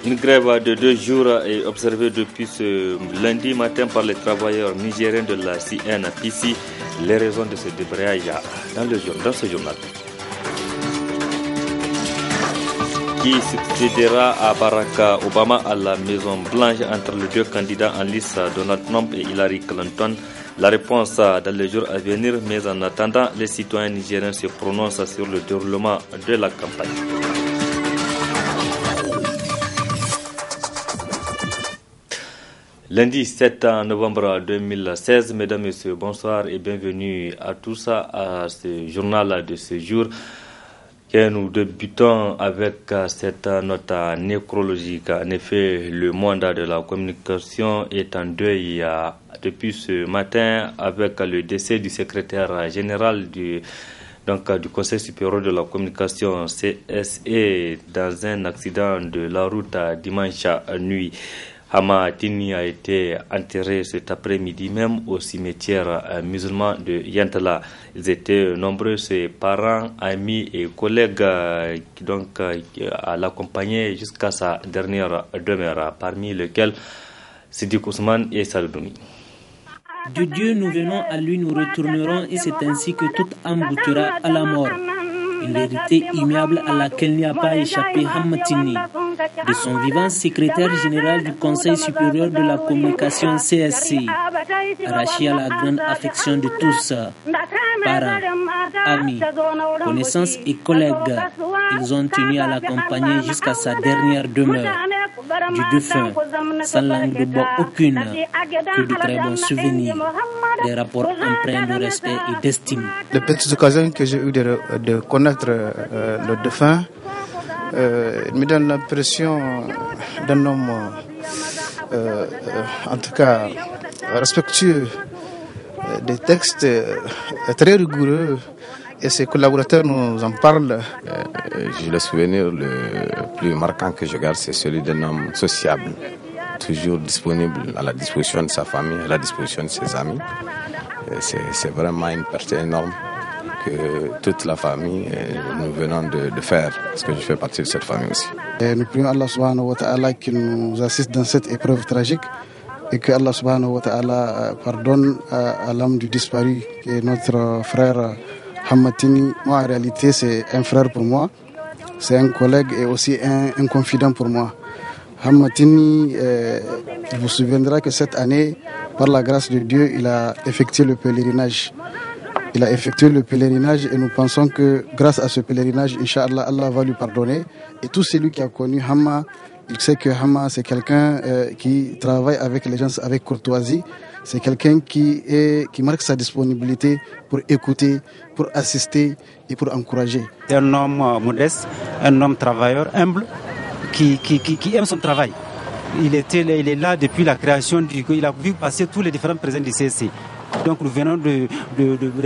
Une grève de 2 jours est observée depuis ce lundi matin par les travailleurs nigériens de la CNPC. Les raisons de ce débrayage dans ce journal. Qui succédera à Barack Obama à la Maison Blanche entre les deux candidats en lice, Donald Trump et Hillary Clinton? La réponse dans les jours à venir, mais en attendant, les citoyens nigériens se prononcent sur le déroulement de la campagne. Lundi 7 novembre 2016, mesdames et messieurs, bonsoir et bienvenue à tous à ce journal de ce jour. Que nous débutons avec cette note nécrologique. En effet, le monde de la communication est en deuil depuis ce matin avec le décès du secrétaire général du Conseil supérieur de la communication CSE dans un accident de la route dimanche nuit. Hama Tini a été enterré cet après-midi même au cimetière musulman de Yantala. Ils étaient nombreux, ses parents, amis et collègues qui l'accompagnaient jusqu'à sa dernière demeure, parmi lesquels Sidi Ousmane et Saldoumi. De Dieu nous venons, à lui nous retournerons, et c'est ainsi que toute âme goûtera à la mort. Une vérité immuable à laquelle n'y a pas échappé Hamatini. De son vivant, secrétaire général du Conseil supérieur de la communication CSC, arraché à la grande affection de tous, parents, amis, connaissances et collègues, ils ont tenu à l'accompagner jusqu'à sa dernière demeure. Du défunt, sans langue de bois aucune, que de très bons souvenirs, des rapports empreints de respect et d'estime. Les petites occasions que j'ai eues de connaître le défunt me donne l'impression d'un homme, en tout cas respectueux des textes, très rigoureux, et ses collaborateurs nous en parlent. Le souvenir le plus marquant que je garde, c'est celui d'un homme sociable, toujours disponible, à la disposition de sa famille, à la disposition de ses amis. C'est vraiment une perte énorme que toute la famille, nous venons de faire, parce que je fais partie de cette famille aussi. Et nous prions Allah subhanahu wa ta'ala qui nous assiste dans cette épreuve tragique, et que Allah subhanahu wa ta'ala pardonne à l'âme du disparu, qui est notre frère Hamatini. Moi, en réalité, c'est un frère pour moi, c'est un collègue et aussi un confident pour moi. Hamatini, il vous souviendra que cette année, par la grâce de Dieu, il a effectué le pèlerinage. Il a effectué le pèlerinage et nous pensons que grâce à ce pèlerinage, Inch'Allah, Allah va lui pardonner. Et tout celui qui a connu Hamma, il sait que Hamma, c'est quelqu'un qui travaille avec les gens avec courtoisie. C'est quelqu'un qui marque sa disponibilité pour écouter, pour assister et pour encourager. C'est un homme modeste, un homme travailleur, humble, qui aime son travail. Il est là depuis la création il a vu passer tous les différents présidents du CSC. Donc nous venons de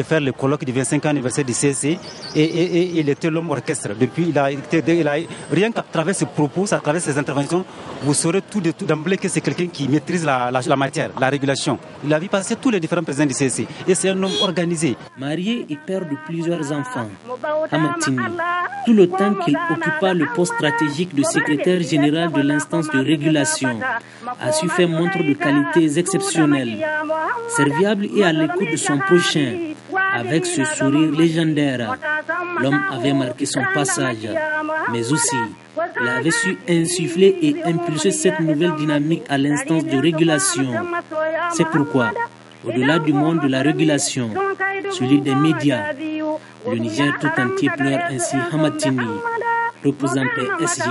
faire le colloque du 25e anniversaire du CSC et il était l'homme orchestre. Depuis, rien qu'à travers ses propos, à travers ses interventions, vous saurez tout d'emblée que c'est quelqu'un qui maîtrise la matière, la régulation. Il a vu passer tous les différents présidents du CSC et c'est un homme organisé. Marié et père de plusieurs enfants, Hamatini, tout le temps qu'il occupa le poste stratégique de secrétaire général de l'instance de régulation, a su faire montre de qualités exceptionnelles, serviable et à l'écoute de son prochain, avec ce sourire légendaire. L'homme avait marqué son passage, mais aussi il avait su insuffler et impulser cette nouvelle dynamique à l'instance de régulation. C'est pourquoi, au-delà du monde de la régulation, celui des médias, le Niger tout entier pleure ainsi Hamatini, reposant PSG,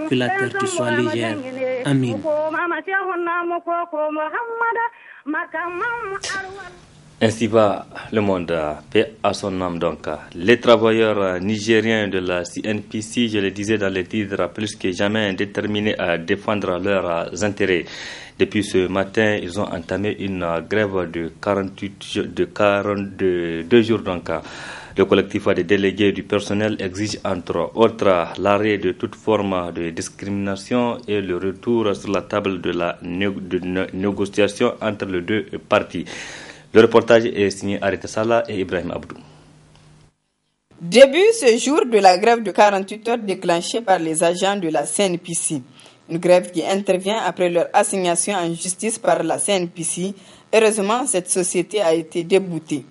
que la terre te soit légère. Amin. Ainsi va le monde, paix à son âme donc. Les travailleurs nigériens de la CNPC, je le disais dans les titres, plus que jamais déterminés à défendre leurs intérêts. Depuis ce matin, ils ont entamé une grève de 42 jours donc. Le collectif des délégués du personnel exige entre autres l'arrêt de toute forme de discrimination et le retour sur la table de la négociation entre les deux parties. Le reportage est signé Arita Salah et Ibrahim Abdou. Début ce jour de la grève de 48 heures déclenchée par les agents de la CNPC. Une grève qui intervient après leur assignation en justice par la CNPC. Heureusement, cette société a été déboutée.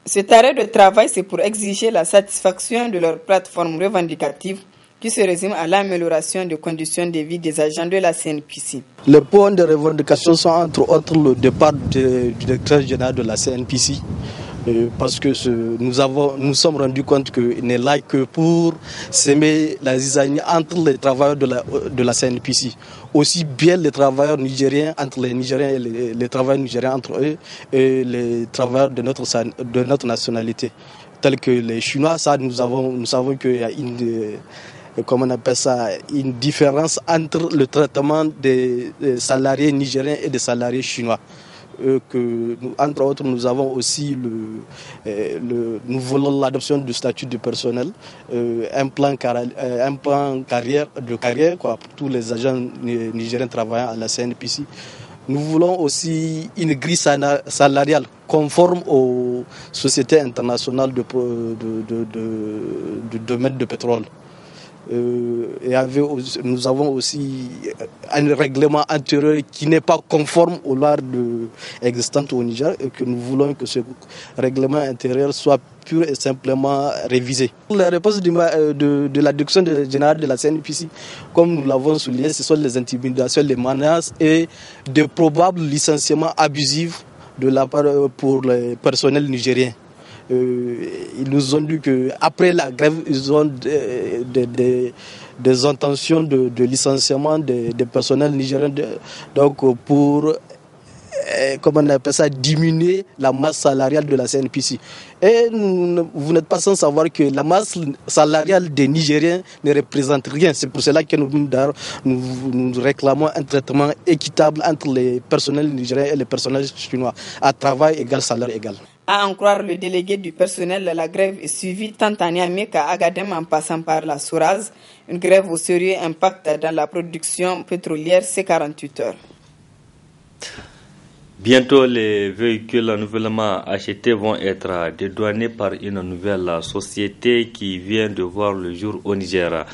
Cet arrêt de travail, c'est pour exiger la satisfaction de leur plateforme revendicative qui se résume à l'amélioration des conditions de vie des agents de la CNPC. Les points de revendication sont entre autres le départ du directeur général de la CNPC. Parce que nous sommes rendus compte qu'il n'est là que pour semer la zizanie entre les travailleurs de la CNPC. Aussi bien les travailleurs nigériens, entre les Nigériens et les travailleurs nigériens entre eux, et les travailleurs de notre nationalité. Tels que les Chinois, ça nous savons qu'il y a une différence entre le traitement des salariés nigériens et des salariés chinois. Entre autres, nous avons aussi nous voulons l'adoption du statut du personnel, un plan carrière pour tous les agents nigériens travaillant à la CNPC. Nous voulons aussi une grille salariale conforme aux sociétés internationales du domaine du pétrole. Nous avons aussi un règlement intérieur qui n'est pas conforme aux lois existantes au Niger et que nous voulons que ce règlement intérieur soit pur et simplement révisé. La réponse de la direction générale de la CNPC, comme nous l'avons souligné, ce sont les intimidations, les menaces et de probables licenciements abusifs pour les personnels nigériens. Ils nous ont dit qu'après la grève, ils ont des intentions de licenciement des personnels nigériens donc pour diminuer la masse salariale de la CNPC. Et vous n'êtes pas sans savoir que la masse salariale des Nigériens ne représente rien. C'est pour cela que nous réclamons un traitement équitable entre les personnels nigériens et les personnels chinois, à travail égal, salaire égal. À en croire le délégué du personnel, la grève est suivie tant à Niamey qu'à Agadem en passant par la Souraz. Une grève au sérieux impact dans la production pétrolière ces 48 heures. Bientôt, les véhicules nouvellement achetés vont être dédouanés par une nouvelle société qui vient de voir le jour au Niger.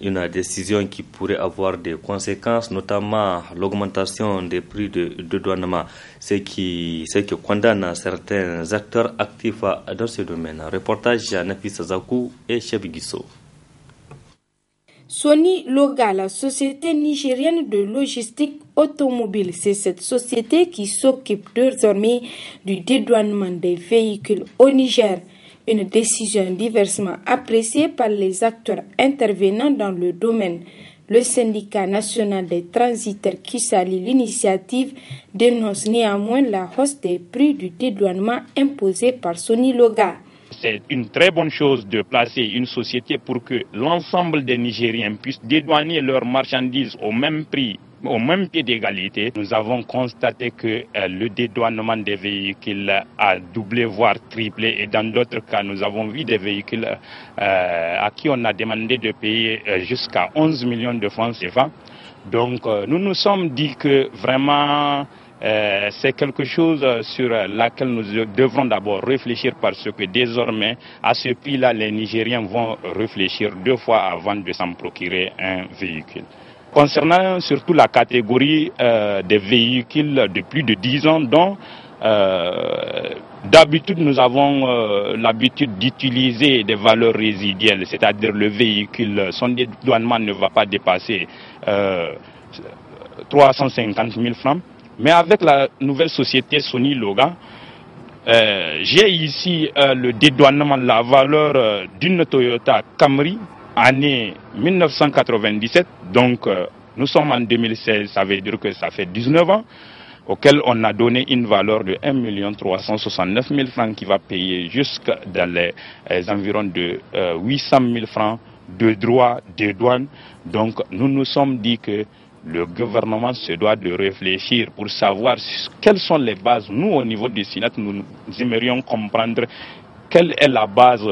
Une décision qui pourrait avoir des conséquences, notamment l'augmentation des prix de dédouanement, ce qui condamne certains acteurs actifs dans ce domaine. Reportage Nafisa Zakou et Chebigiso. Sony Loga, la société nigérienne de logistique automobile, c'est cette société qui s'occupe désormais du dédouanement des véhicules au Niger. Une décision diversement appréciée par les acteurs intervenant dans le domaine. Le syndicat national des transitaires qui salue l'initiative dénonce néanmoins la hausse des prix du dédouanement imposé par Sony Loga. C'est une très bonne chose de placer une société pour que l'ensemble des Nigériens puissent dédouaner leurs marchandises au même prix, au même pied d'égalité. Nous avons constaté que le dédouanement des véhicules a doublé, voire triplé. Et dans d'autres cas, nous avons vu des véhicules à qui on a demandé de payer jusqu'à 11 millions de francs CFA. Donc nous nous sommes dit que vraiment c'est quelque chose sur laquelle nous devrons d'abord réfléchir parce que désormais, à ce prix-là, les Nigériens vont réfléchir 2 fois avant de s'en procurer un véhicule. Concernant surtout la catégorie des véhicules de plus de 10 ans, dont d'habitude nous avons l'habitude d'utiliser des valeurs résiduelles, c'est-à-dire le véhicule, son dédouanement ne va pas dépasser 350 000 francs. Mais avec la nouvelle société Sony Loga, j'ai ici le dédouanement, la valeur d'une Toyota Camry, année 1997. Donc nous sommes en 2016, ça veut dire que ça fait 19 ans, auquel on a donné une valeur de 1 369 000 francs qui va payer jusqu'à dans les environs de 800 000 francs de droits de douane. Donc nous nous sommes dit que le gouvernement se doit de réfléchir pour savoir quelles sont les bases. Nous, au niveau du Sénat, nous aimerions comprendre quelle est la base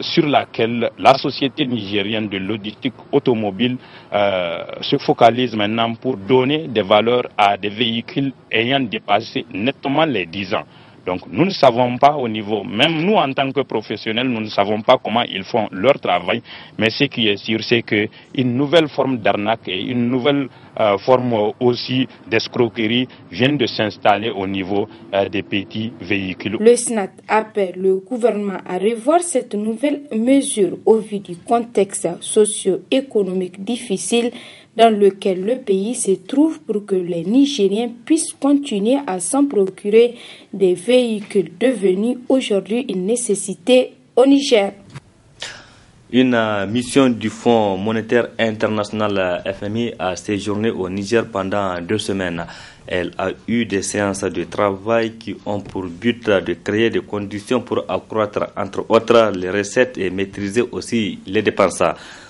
sur laquelle la société nigérienne de logistique automobile se focalise maintenant pour donner des valeurs à des véhicules ayant dépassé nettement les 10 ans. Donc nous ne savons pas au niveau, même nous en tant que professionnels, nous ne savons pas comment ils font leur travail, mais ce qui est sûr, c'est qu'une nouvelle forme d'arnaque et une nouvelle forme aussi d'escroquerie viennent de s'installer au niveau des petits véhicules. Le SNAT appelle le gouvernement à revoir cette nouvelle mesure au vu du contexte socio-économique difficile dans lequel le pays se trouve pour que les Nigériens puissent continuer à s'en procurer des véhicules devenus aujourd'hui une nécessité au Niger. Une mission du Fonds monétaire international FMI a séjourné au Niger pendant 2 semaines. Elle a eu des séances de travail qui ont pour but de créer des conditions pour accroître, entre autres, les recettes et maîtriser aussi les dépenses.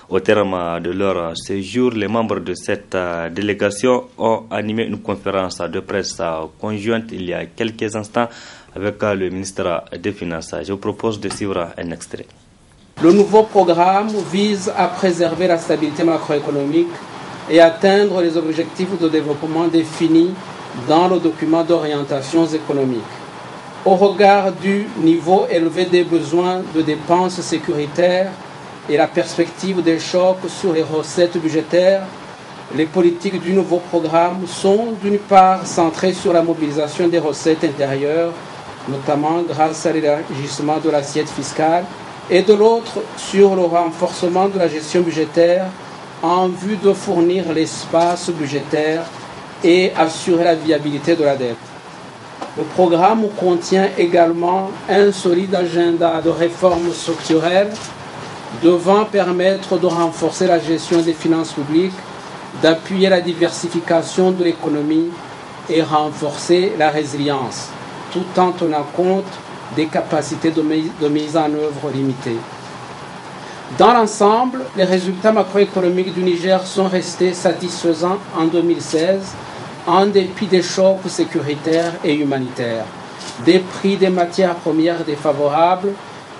Au terme de leur séjour, les membres de cette délégation ont animé une conférence de presse conjointe il y a quelques instants avec le ministre des Finances. Je vous propose de suivre un extrait. Le nouveau programme vise à préserver la stabilité macroéconomique et atteindre les objectifs de développement définis dans le document d'orientation économique. Au regard du niveau élevé des besoins de dépenses sécuritaires et la perspective des chocs sur les recettes budgétaires, les politiques du nouveau programme sont d'une part centrées sur la mobilisation des recettes intérieures, notamment grâce à l'élargissement de l'assiette fiscale, et de l'autre sur le renforcement de la gestion budgétaire en vue de fournir l'espace budgétaire et assurer la viabilité de la dette. Le programme contient également un solide agenda de réformes structurelles devant permettre de renforcer la gestion des finances publiques, d'appuyer la diversification de l'économie et renforcer la résilience, tout en tenant compte des capacités de mise en œuvre limitées. Dans l'ensemble, les résultats macroéconomiques du Niger sont restés satisfaisants en 2016, en dépit des chocs sécuritaires et humanitaires, des prix des matières premières défavorables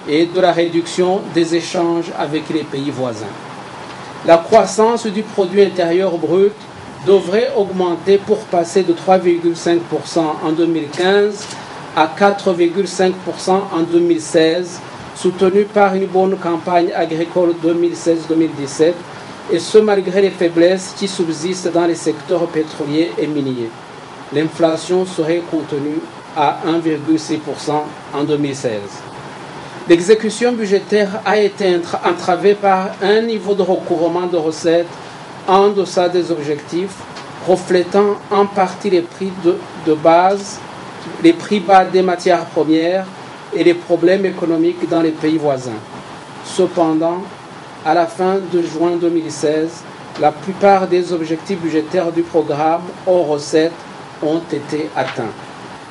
et de la réduction des échanges avec les pays voisins. La croissance du produit intérieur brut devrait augmenter pour passer de 3,5% en 2015 à 4,5% en 2016, soutenu par une bonne campagne agricole 2016-2017, et ce malgré les faiblesses qui subsistent dans les secteurs pétroliers et miniers. L'inflation serait contenue à 1,6% en 2016. L'exécution budgétaire a été entravée par un niveau de recouvrement de recettes en deçà des objectifs, reflétant en partie les prix de base, les prix bas des matières premières et les problèmes économiques dans les pays voisins. Cependant, à la fin de juin 2016, la plupart des objectifs budgétaires du programme hors recettes ont été atteints.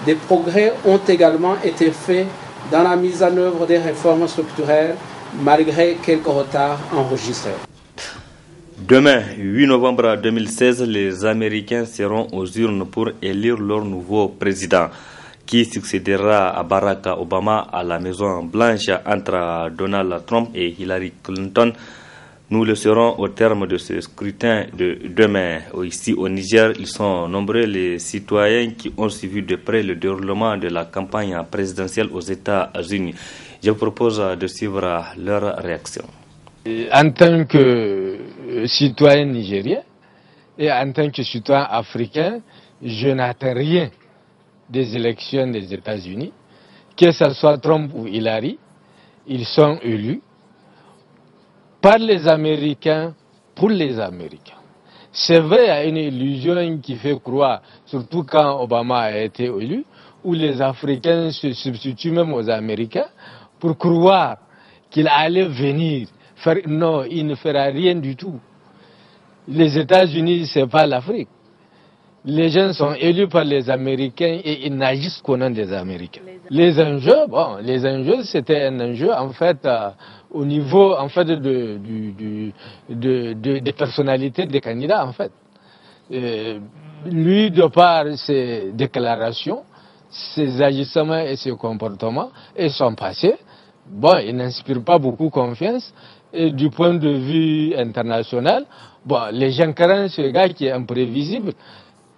Des progrès ont également été faits dans la mise en œuvre des réformes structurelles, malgré quelques retards enregistrés. Demain, 8 novembre 2016, les Américains seront aux urnes pour élire leur nouveau président, qui succédera à Barack Obama à la Maison Blanche entre Donald Trump et Hillary Clinton. Nous le serons au terme de ce scrutin de demain. Ici au Niger, ils sont nombreux les citoyens qui ont suivi de près le déroulement de la campagne présidentielle aux États-Unis. Je vous propose de suivre leur réaction. En tant que citoyen nigérien et en tant que citoyen africain, je n'attends rien des élections des États-Unis. Que ce soit Trump ou Hillary, ils sont élus par les Américains, pour les Américains. C'est vrai, il y a une illusion qui fait croire, surtout quand Obama a été élu, où les Africains se substituent même aux Américains pour croire qu'il allait venir faire. Non, il ne fera rien du tout. Les États-Unis, ce n'est pas l'Afrique. Les gens sont élus par les Américains et ils n'agissent qu'au nom des Américains. Les enjeux, c'était un enjeu en fait au niveau en fait des personnalités des candidats en fait. Lui, de par ses déclarations, ses agissements et ses comportements et son passé, il n'inspire pas beaucoup confiance. Et du point de vue international, les gens craignent ce gars qui est imprévisible.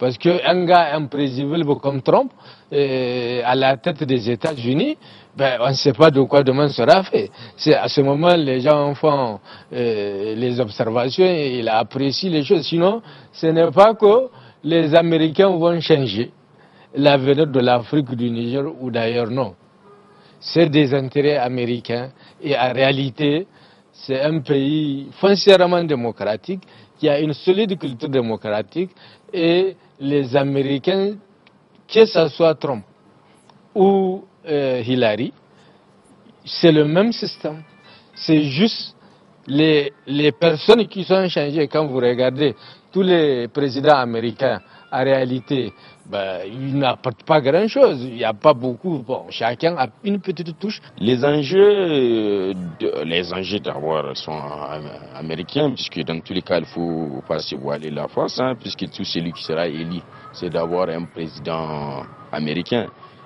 Parce qu'un gars imprévisible comme Trump, à la tête des États-Unis, on ne sait pas de quoi demain sera fait. C'est à ce moment les gens font les observations et ils apprécient les choses. Sinon, ce n'est pas que les Américains vont changer l'avenir de l'Afrique, du Niger ou d'ailleurs, non. C'est des intérêts américains et en réalité, c'est un pays foncièrement démocratique qui a une solide culture démocratique et les Américains, que ce soit Trump ou Hillary, c'est le même système. C'est juste les personnes qui sont changées. Quand vous regardez tous les présidents américains, en réalité, ils n'apportent pas grand-chose. Il n'y a pas beaucoup. Bon, chacun a une petite touche. Les enjeux d'abord sont américains, puisque dans tous les cas, il ne faut pas se voiler la face, puisque tout celui qui sera élu, c'est d'avoir un président américain.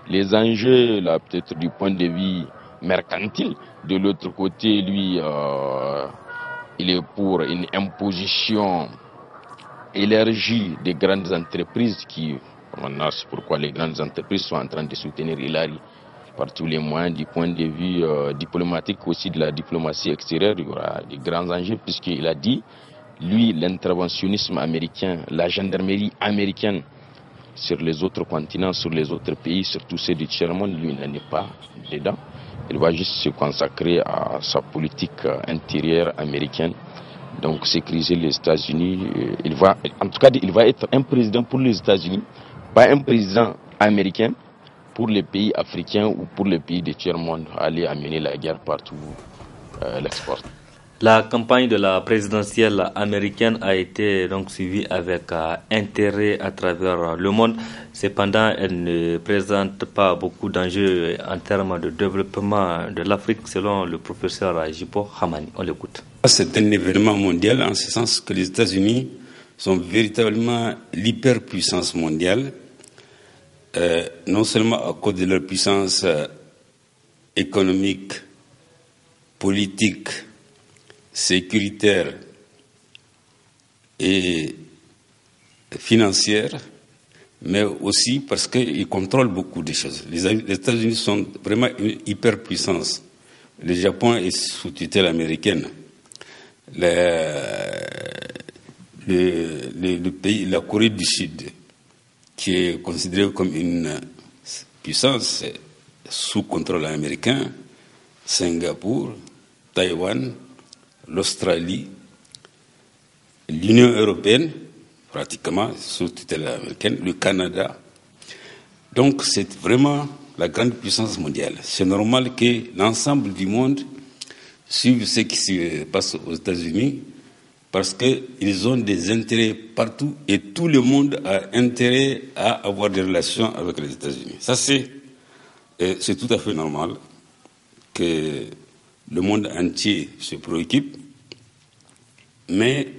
Les enjeux, là, peut-être du point de vue mercantile, de l'autre côté, lui, il est pour une imposition élargie des grandes entreprises qui, maintenant, c'est pourquoi les grandes entreprises sont en train de soutenir Hillary par tous les moyens du point de vue diplomatique, aussi de la diplomatie extérieure. Il y aura des grands enjeux puisqu'il a dit, lui, l'interventionnisme américain, la gendarmerie américaine sur les autres continents, sur les autres pays, surtout ceux du tiers-monde, lui n'en est pas dedans. Il va juste se consacrer à sa politique intérieure américaine. Donc sécuriser les États-Unis, il va être un président pour les États-Unis, pas un président américain pour les pays africains ou pour les pays du tiers-monde, aller amener la guerre partout, l'export. La campagne de la présidentielle américaine a été donc suivie avec intérêt à travers le monde. Cependant, elle ne présente pas beaucoup d'enjeux en termes de développement de l'Afrique, selon le professeur Jibo Hamani. On l'écoute. C'est un événement mondial en ce sens que les États-Unis sont véritablement l'hyperpuissance mondiale, non seulement à cause de leur puissance économique, politique, sécuritaire et financière, mais aussi parce qu'ils contrôlent beaucoup de choses. Les États-Unis sont vraiment une hyperpuissance. Le Japon est sous tutelle américaine. Le pays, la Corée du Sud, qui est considérée comme une puissance sous contrôle américain, Singapour, Taïwan, l'Australie, l'Union européenne, pratiquement sous tutelle américaine, le Canada. Donc c'est vraiment la grande puissance mondiale. C'est normal que l'ensemble du monde suive ce qui se passe aux États-Unis parce qu'ils ont des intérêts partout et tout le monde a intérêt à avoir des relations avec les États-Unis. Ça c'est tout à fait normal que le monde entier se préoccupe, mais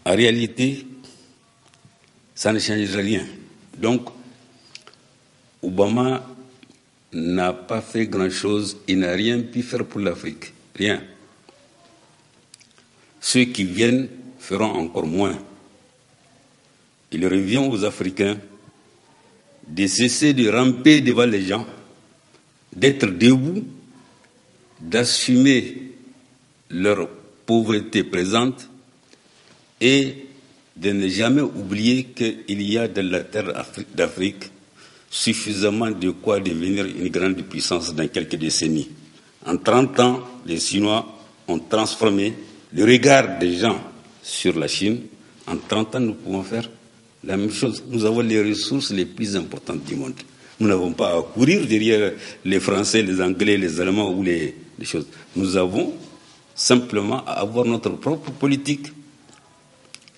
en réalité, ça ne change rien. Donc, Obama n'a pas fait grand-chose, il n'a rien pu faire pour l'Afrique, rien. Ceux qui viennent feront encore moins. Il revient aux Africains de cesser de ramper devant les gens, d'être debout, d'assumer leur pauvreté présente et de ne jamais oublier qu'il y a dans la terre d'Afrique suffisamment de quoi devenir une grande puissance dans quelques décennies. En 30 ans, les Chinois ont transformé le regard des gens sur la Chine. En 30 ans, nous pouvons faire la même chose. Nous avons les ressources les plus importantes du monde. Nous n'avons pas à courir derrière les Français, les Anglais, les Allemands ou les choses. Nous avons simplement à avoir notre propre politique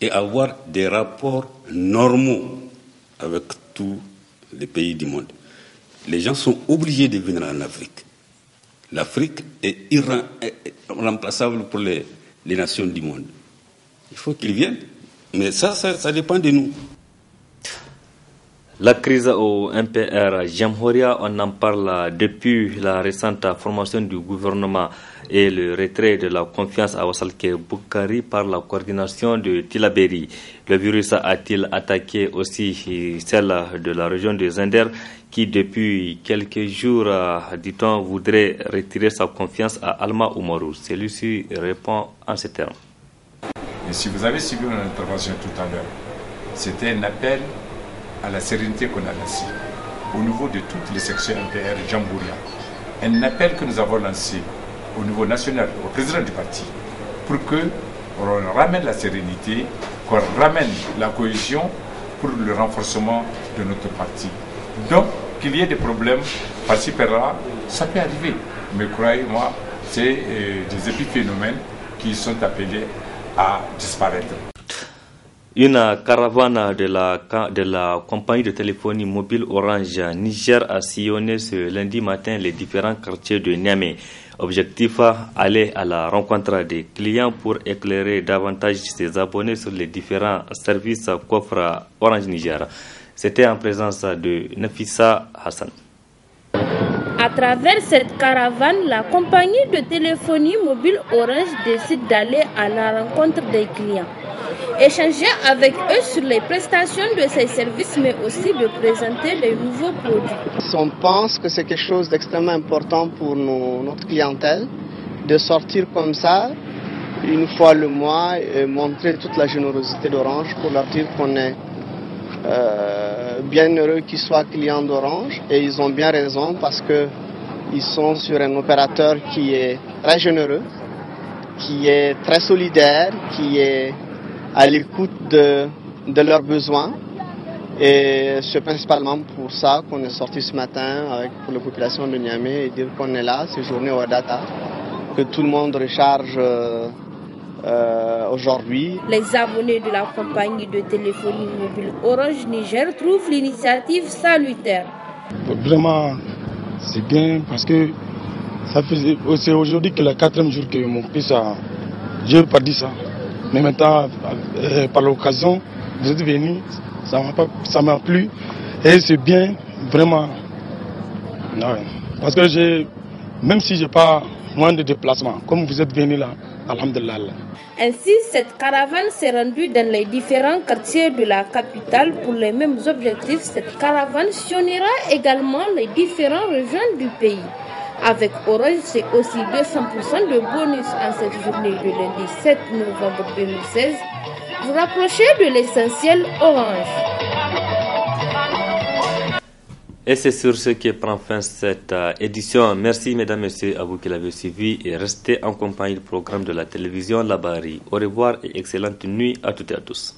et avoir des rapports normaux avec tous les pays du monde. Les gens sont obligés de venir en Afrique. L'Afrique est irremplaçable pour les nations du monde. Il faut qu'ils viennent. Mais ça dépend de nous. La crise au MPR Jamhuriya, on en parle depuis la récente formation du gouvernement et le retrait de la confiance à Wassalke Boukari par la coordination de Tilaberi. Le virus a-t-il attaqué aussi celle de la région de Zender qui depuis quelques jours, dit-on, voudrait retirer sa confiance à Alma Oumarou? Celui-ci répond en ces termes. Et si vous avez suivi mon intervention tout à l'heure, c'était un appel à la sérénité qu'on a lancé au niveau de toutes les sections MPR Jamhuriya. Un appel que nous avons lancé au niveau national, au président du parti, pour qu'on ramène la sérénité, qu'on ramène la cohésion pour le renforcement de notre parti. Donc, qu'il y ait des problèmes par-ci par-là, ça peut arriver. Mais croyez-moi, c'est des épiphénomènes qui sont appelés à disparaître. Une caravane de la compagnie de téléphonie mobile Orange Niger a sillonné ce lundi matin les différents quartiers de Niamey. Objectif, aller à la rencontre des clients pour éclairer davantage ses abonnés sur les différents services qu'offre Orange Niger. C'était en présence de Nafissa Hassan. À travers cette caravane, la compagnie de téléphonie mobile Orange décide d'aller à la rencontre des clients. Échanger avec eux sur les prestations de ces services, mais aussi de présenter des nouveaux produits. On pense que c'est quelque chose d'extrêmement important pour notre clientèle, de sortir comme ça, une fois le mois, et montrer toute la générosité d'Orange pour leur dire qu'on est bien heureux qu'ils soient clients d'Orange. Et ils ont bien raison parce qu'ils sont sur un opérateur qui est très généreux, qui est très solidaire, qui est à l'écoute de leurs besoins. Et c'est principalement pour ça qu'on est sorti ce matin pour la population de Niamey et dire qu'on est là, c'est journée au data, que tout le monde recharge aujourd'hui. Les abonnés de la compagnie de téléphonie mobile Orange Niger trouvent l'initiative salutaire. Vraiment, c'est bien parce que c'est aujourd'hui que le 4e jour que mon fils a... Je n'ai pas dit ça. Mais maintenant, par l'occasion, vous êtes venus, ça m'a plu. Et c'est bien, vraiment. Ouais. Parce que même si je n'ai pas moins de déplacements, comme vous êtes venus là, alhamdulillah. Ainsi, cette caravane s'est rendue dans les différents quartiers de la capitale pour les mêmes objectifs. Cette caravane sillonnera également les différentes régions du pays. Avec Orange, c'est aussi 200% de bonus en cette journée de lundi 7 novembre 2016. Vous rapprochez de l'essentiel Orange. Et c'est sur ce qui prend fin cette édition. Merci mesdames et messieurs à vous qui l'avez suivi et restez en compagnie du programme de la télévision Labari. Au revoir et excellente nuit à toutes et à tous.